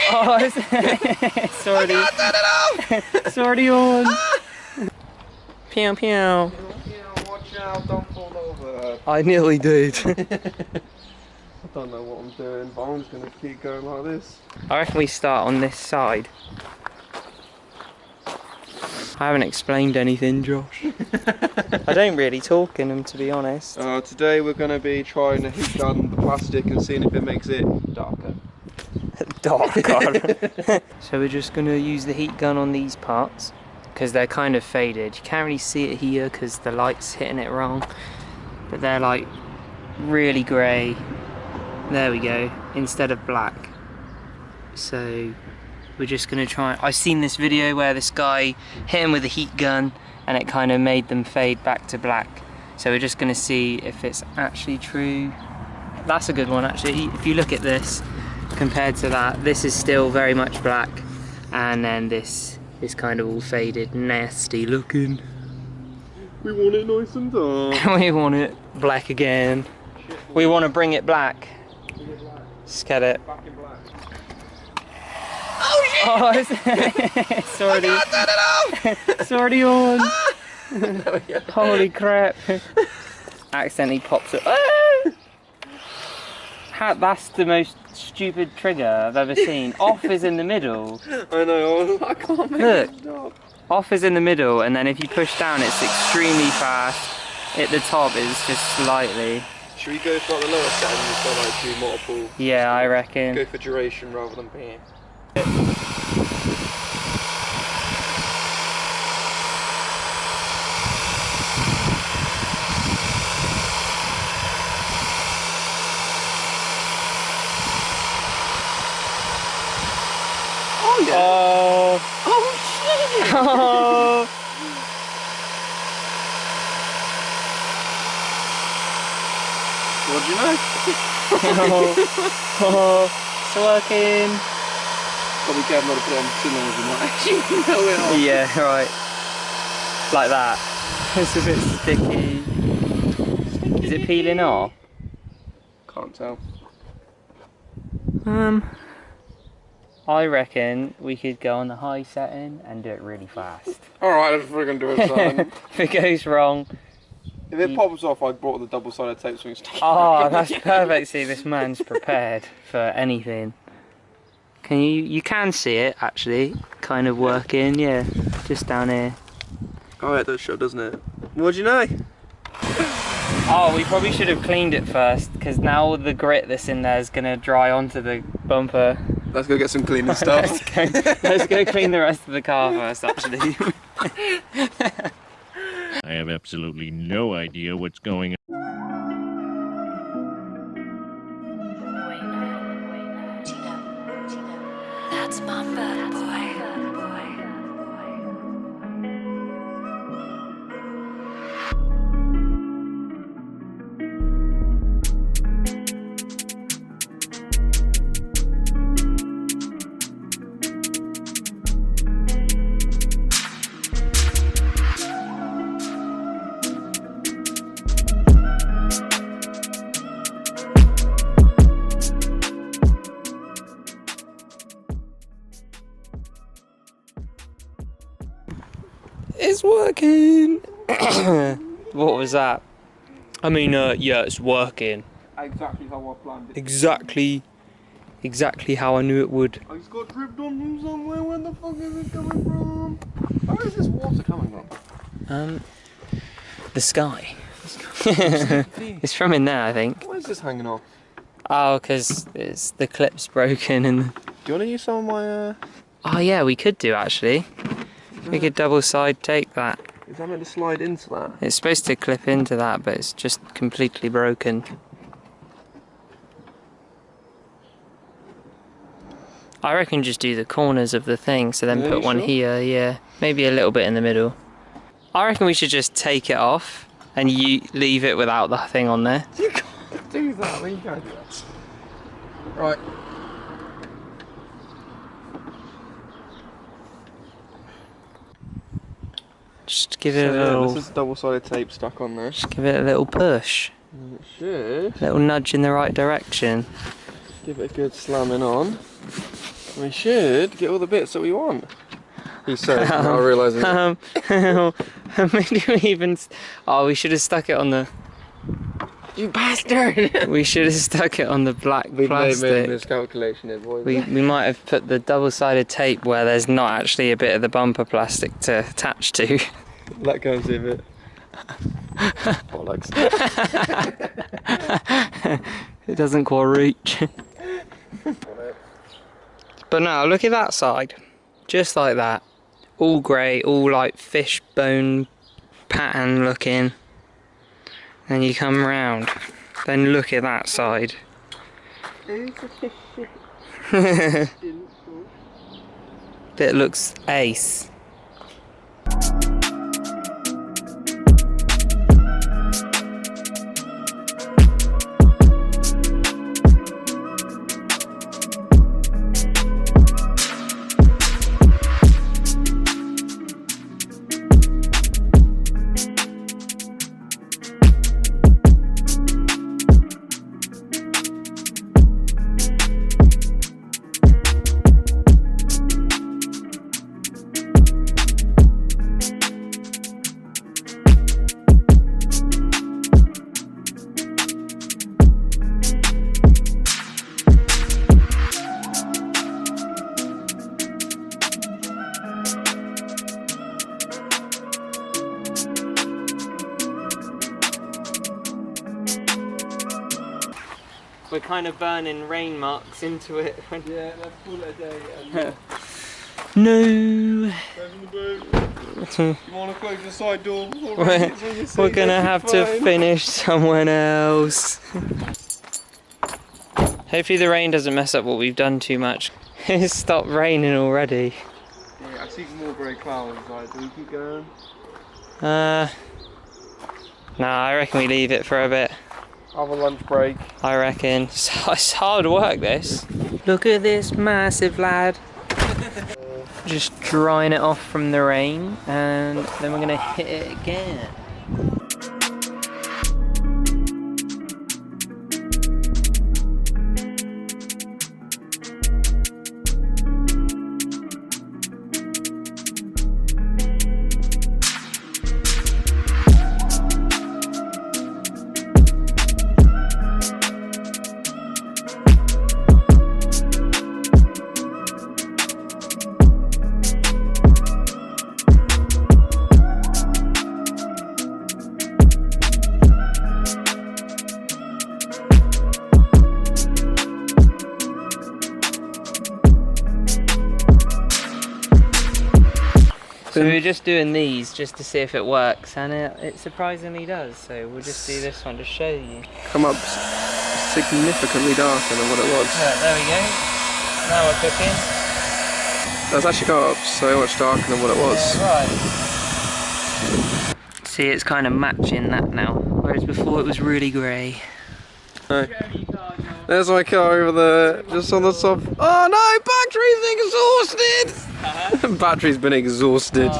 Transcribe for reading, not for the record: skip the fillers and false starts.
Oh, it's already... It's already on. Pew pew. Yeah, watch out, don't fall over. I nearly did. I don't know what I'm doing, but I'm just going to keep going like this. I reckon we start on this side. I haven't explained anything, Josh. I don't really talk in them, to be honest. Today we're going to be trying to heat gun the plastic and seeing if it makes it darker. Darker. So we're just going to use the heat gun on these parts, because they're kind of faded. You can't really see it here because the light's hitting it wrong. But they're like really grey. There we go, instead of black. So we're just gonna try. I've seen this video where this guy hit him with a heat gun and it kind of made them fade back to black. So we're just gonna see if it's actually true. That's a good one actually. If you look at this compared to that, this is still very much black, and then this is kind of all faded, nasty looking. We want it nice and dark. We want it black again. We want to bring it black. Let's get it. Back in black. Oh, it's already... It's already on. Holy crap. Accidentally pops it. That's the most stupid trigger I've ever seen. Off is in the middle. I know, I can't make Look. it stop. Off is in the middle, and then if you push down it's extremely fast. At the top is just slightly. Should we go for like the lower setting and just like do multiple? Yeah, I reckon. Go for duration rather than bam. Oh yeah. Oh. Oh shit. Oh. What do you know? Oh. It's working. Probably careful not to put it on too long as you might actually know it off. Yeah, right. Like that. It's a bit sticky. Is it peeling off? Can't tell. I reckon we could go on the high setting and do it really fast. Alright, that's what we're going to do it, son. If it goes wrong... If it pops off, I brought the double-sided tape so we can start. Oh, that's perfect. See, this man's prepared for anything. Can you can see it, actually, kind of working, yeah, just down here. Oh, yeah, it does show, doesn't it? What do you know? Oh, we probably should have cleaned it first, because now the grit that's in there is going to dry onto the bumper. Let's go get some cleaning stuff. Let's go clean the rest of the car first, actually. I have absolutely no idea what's going on. That's my bad boy. It's working! What was that? I mean, yeah, it's working. Exactly how I planned it. Exactly how I knew it would. I just got dripped on from somewhere. Where the fuck is it coming from? Where is this water coming from? The sky. It's from in there, I think. Why is this hanging off? Oh, because the clip's broken and... Do you want to use some of my... Oh yeah, we could do actually. We could double side take that. Is that meant to slide into that? It's supposed to clip into that, but it's just completely broken. I reckon just do the corners of the thing, so then Yeah, put you one sure? here, yeah. Maybe a little bit in the middle. I reckon we should just take it off and you leave it without the thing on there. You can't do that. You can't do that. Right. Just give it a So, yeah, little... this is double-sided tape stuck on there. Just give it a little push. And it should A little nudge in the right direction. give it a good slamming on. We should get all the bits that we want. He says, now realising maybe we even... Oh, we should have stuck it on the... You bastard! We should have stuck it on the black We plastic. made a miscalculation here, boys. We might have put the double-sided tape where there's not actually a bit of the bumper plastic to attach to. Let go and see a bit. Bollocks. It doesn't quite reach. But now, look at that side. Just like that. All grey, all like fishbone pattern looking. And you come round. Then look at that side. That looks ace. We're kind of burning rain marks into it. Yeah, let's call it a day. No. You want to close the side door before rain hits on your seat? We're gonna That'd have be to fine. finish someone else. Hopefully the rain doesn't mess up what we've done too much. It's stopped raining already. Yeah, I see more grey clouds. Right, do we keep going? Nah, I reckon we leave it for a bit. Have a lunch break. I reckon. It's hard work, this. Look at this massive lad. Just drying it off from the rain, and then we're gonna hit it again. So we were just doing these just to see if it works, and it surprisingly does. So we'll just do this one to show you. Come up significantly darker than what it was. Right, there we go. Now we're cooking. That's actually come up so much darker than what it was. Right. See, it's kind of matching that now, whereas before it was really grey. No. There's my car over there, just on the top. Oh no, battery's exhausted! Battery's been exhausted.